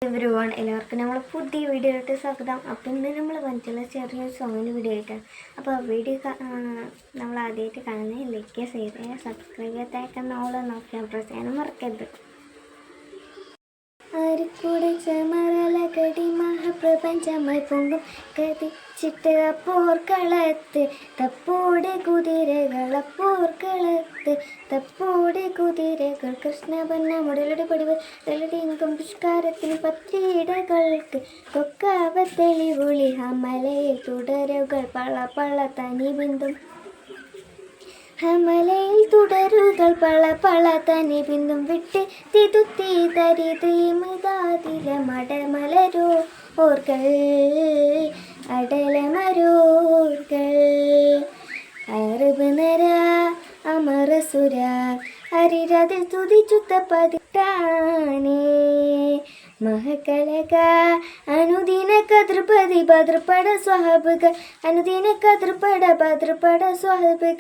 Everyone എല്ലാവർക്കും നമ്മൾ പുതിയ വീഡിയോയിലോട്ട് സ്വാഗതം. അപ്പോൾ ഇന്ന് നമ്മൾ വന്നിട്ടുള്ള ചെറിയൊരു സോങ്ങിന് വീഡിയോ ആയിട്ടാണ്. അപ്പോൾ വീഡിയോ നമ്മൾ ആദ്യമായിട്ട് കാണുന്നത് ലൈക്ക് ചെയ്ത് സബ്സ്ക്രൈബ് ചെയ്തേക്കാൻ നമ്മൾ നോക്കിയാൽ പ്രസ് ചെയ്യാനും മറക്കരുത്. ആരിക്കൂടെ ചമറലകടി മഹാപ്രപഞ്ചമായി പൊങ്കും കതിച്ചിട്ട് പോർക്കളത്ത് തപ്പോടെ കുതിരകളപ്പോർക്കളത്ത് തപ്പോടെ കുതിരകൾ കൃഷ്ണപന്ന മുടലടി പടിവ് തെളിടിങ്കും പുഷ്കാരത്തിന് പത്രിയിടകൾക്ക് കൊക്കാവ തെളിവുളി ഹമലയിൽ തുടരുകൾ പള പള തനി ബിന്ദും ഹമലയിൽ തുടരുകൾ പള പള തനി ബിന്ദും വിട്ട് തിതുത്തി തരിതീമിതാതില മടമലരോ ഓർകൾ അടലമരോർകൾ അറുപ് നര അമരസുര ഹരിരതിൽ തുതിച്ചുത്ത പതിട്ടാനേ മഹകലക അനുദിന കതൃപതി ഭദ്രപട സ്വഹബക അനുദിന കതൃപട ഭദ്രപട സ്വഹബക